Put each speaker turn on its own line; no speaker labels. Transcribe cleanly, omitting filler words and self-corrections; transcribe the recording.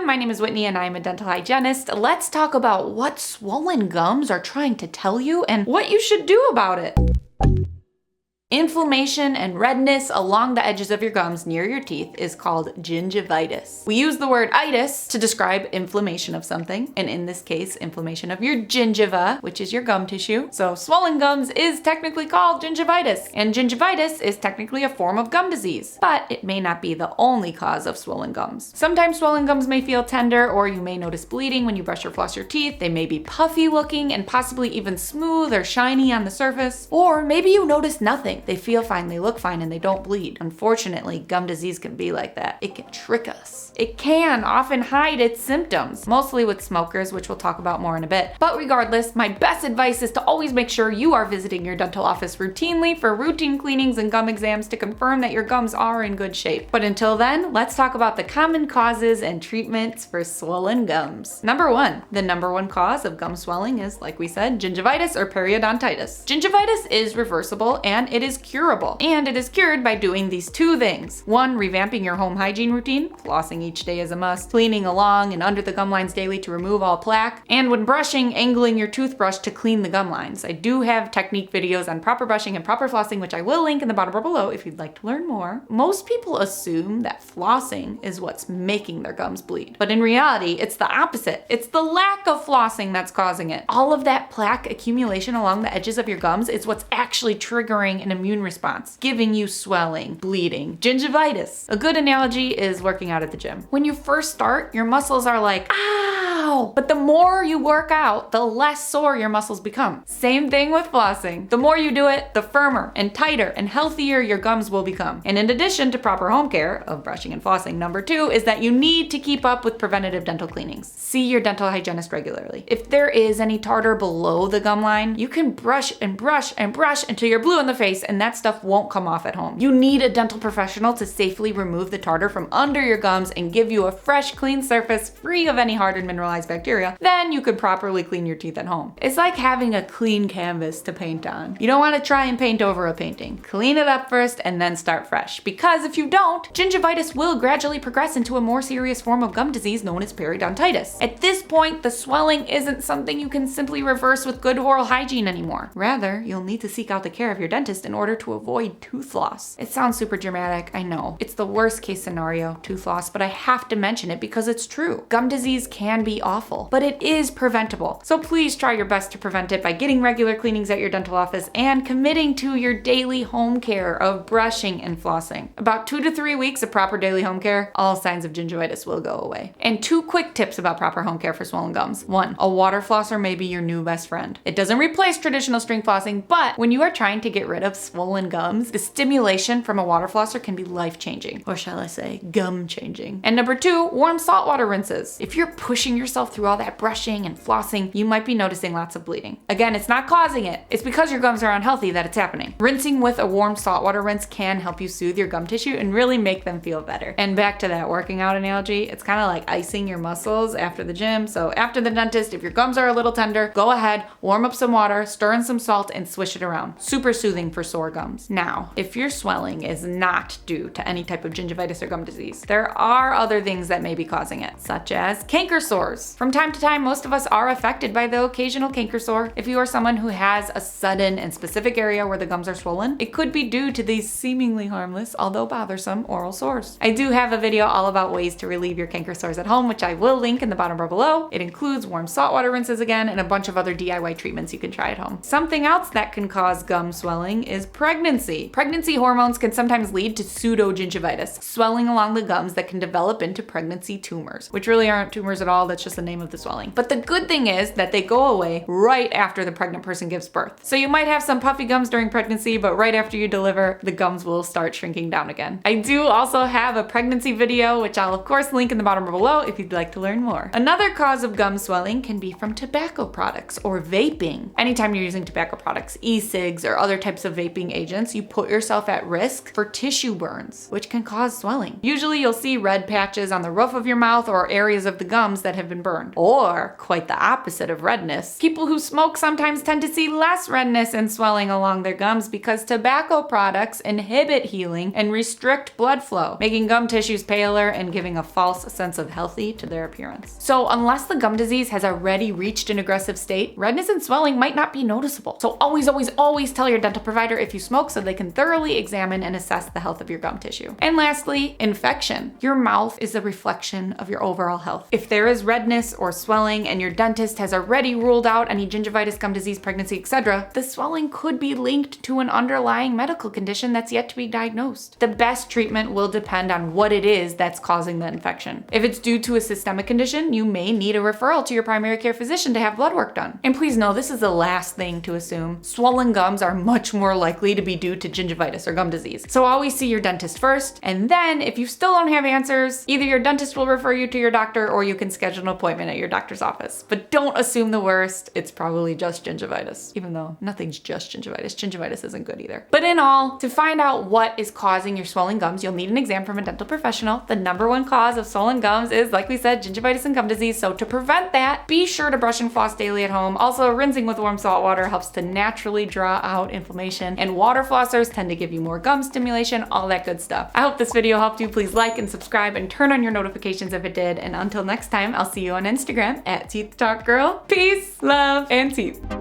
my name is Whitney and I'm a dental hygienist. Let's talk about what swollen gums are trying to tell you and what you should do about it. Inflammation and redness along the edges of your gums near your teeth is called gingivitis. We use the word itis to describe inflammation of something, and in this case, inflammation of your gingiva, which is your gum tissue. So swollen gums is technically called gingivitis, and gingivitis is technically a form of gum disease, but it may not be the only cause of swollen gums. Sometimes swollen gums may feel tender, or you may notice bleeding when you brush or floss your teeth. They may be puffy looking and possibly even smooth or shiny on the surface, or maybe you notice nothing. They feel fine, they look fine, and they don't bleed. Unfortunately, gum disease can be like that. It can trick us. It can often hide its symptoms, mostly with smokers, which we'll talk about more in a bit. But regardless, my best advice is to always make sure you are visiting your dental office routinely for routine cleanings and gum exams to confirm that your gums are in good shape. But until then, let's talk about the common causes and treatments for swollen gums. Number one, the number one cause of gum swelling is, like we said, gingivitis or periodontitis. Gingivitis is reversible and it is curable, and it is cured by doing these two things. One, revamping your home hygiene routine. Flossing each day is a must. Cleaning along and under the gum lines daily to remove all plaque. And when brushing, angling your toothbrush to clean the gum lines. I do have technique videos on proper brushing and proper flossing, which I will link in the bottom bar below if you'd like to learn more. Most people assume that flossing is what's making their gums bleed, but in reality, it's the opposite. It's the lack of flossing that's causing it. All of that plaque accumulation along the edges of your gums is what's actually triggering an immune response, giving you swelling, bleeding, gingivitis. A good analogy is working out at the gym. When you first start, your muscles are like, ow! But the more you work out, the less sore your muscles become. Same thing with flossing. The more you do it, the firmer and tighter and healthier your gums will become. And in addition to proper home care of brushing and flossing, number two is that you need to keep up with preventative dental cleanings. See your dental hygienist regularly. If there is any tartar below the gum line, you can brush and brush and brush until you're blue in the face, and that stuff won't come off at home. You need a dental professional to safely remove the tartar from under your gums and give you a fresh, clean surface free of any hard and mineralized bacteria. Then you could properly clean your teeth at home. It's like having a clean canvas to paint on. You don't want to try and paint over a painting. Clean it up first and then start fresh. Because if you don't, gingivitis will gradually progress into a more serious form of gum disease known as periodontitis. At this point, the swelling isn't something you can simply reverse with good oral hygiene anymore. Rather, you'll need to seek out the care of your dentist in order to avoid tooth loss. It sounds super dramatic, I know. It's the worst case scenario, tooth loss, but I have to mention it because it's true. Gum disease can be awful, but it is preventable. So please try your best to prevent it by getting regular cleanings at your dental office and committing to your daily home care of brushing and flossing. About 2 to 3 weeks of proper daily home care, all signs of gingivitis will go away. And 2 quick tips about proper home care for swollen gums. 1, a water flosser may be your new best friend. It doesn't replace traditional string flossing, but when you are trying to get rid of swollen gums, the stimulation from a water flosser can be life-changing, or shall I say, gum-changing. And number 2, warm saltwater rinses. If you're pushing yourself through all that brushing and flossing, you might be noticing lots of bleeding. Again, it's not causing it. It's because your gums are unhealthy that it's happening. Rinsing with a warm saltwater rinse can help you soothe your gum tissue and really make them feel better. And back to that working out analogy, it's kind of like icing your muscles after the gym. So after the dentist, if your gums are a little tender, go ahead, warm up some water, stir in some salt, and swish it around. Super soothing for sore gums. Now, if your swelling is not due to any type of gingivitis or gum disease, there are other things that may be causing it, such as canker sores. From time to time, most of us are affected by the occasional canker sore. If you are someone who has a sudden and specific area where the gums are swollen, it could be due to these seemingly harmless, although bothersome, oral sores. I do have a video all about ways to relieve your canker sores at home, which I will link in the bottom bar below. It includes warm saltwater rinses again and a bunch of other DIY treatments you can try at home. Something else that can cause gum swelling is pregnancy. Pregnancy hormones can sometimes lead to pseudo-gingivitis, swelling along the gums that can develop into pregnancy tumors, which really aren't tumors at all, that's just the name of the swelling. But the good thing is that they go away right after the pregnant person gives birth. So you might have some puffy gums during pregnancy, but right after you deliver, the gums will start shrinking down again. I do also have a pregnancy video, which I'll of course link in the bottom below if you'd like to learn more. Another cause of gum swelling can be from tobacco products or vaping. Anytime you're using tobacco products, e-cigs, or other types of vaping agents, you put yourself at risk for tissue burns, which can cause swelling. Usually you'll see red patches on the roof of your mouth or areas of the gums that have been burned. Or, quite the opposite of redness, people who smoke sometimes tend to see less redness and swelling along their gums because tobacco products inhibit healing and restrict blood flow, making gum tissues paler and giving a false sense of healthy to their appearance. So unless the gum disease has already reached an aggressive state, redness and swelling might not be noticeable. So always tell your dental provider if you smoke so they can thoroughly examine and assess the health of your gum tissue. And lastly, infection. Your mouth is a reflection of your overall health. If there is redness or swelling and your dentist has already ruled out any gingivitis, gum disease, pregnancy, etc., the swelling could be linked to an underlying medical condition that's yet to be diagnosed. The best treatment will depend on what it is that's causing the infection. If it's due to a systemic condition, you may need a referral to your primary care physician to have blood work done. And please know, this is the last thing to assume. Swollen gums are much more likely to be due to gingivitis or gum disease. So always see your dentist first, and then if you still don't have answers, either your dentist will refer you to your doctor or you can schedule an appointment at your doctor's office. But don't assume the worst. It's probably just gingivitis, even though nothing's just gingivitis. Gingivitis isn't good either. But in all, to find out what is causing your swollen gums, you'll need an exam from a dental professional. The #1 cause of swollen gums is, like we said, gingivitis and gum disease. So to prevent that, be sure to brush and floss daily at home. Also, rinsing with warm salt water helps to naturally draw out inflammation, and water flossers tend to give you more gum stimulation, all that good stuff. I hope this video helped you. Please like and subscribe and turn on your notifications if it did. And until next time, I'll see you on Instagram @TeethTalkGirl. Peace, love, and teeth.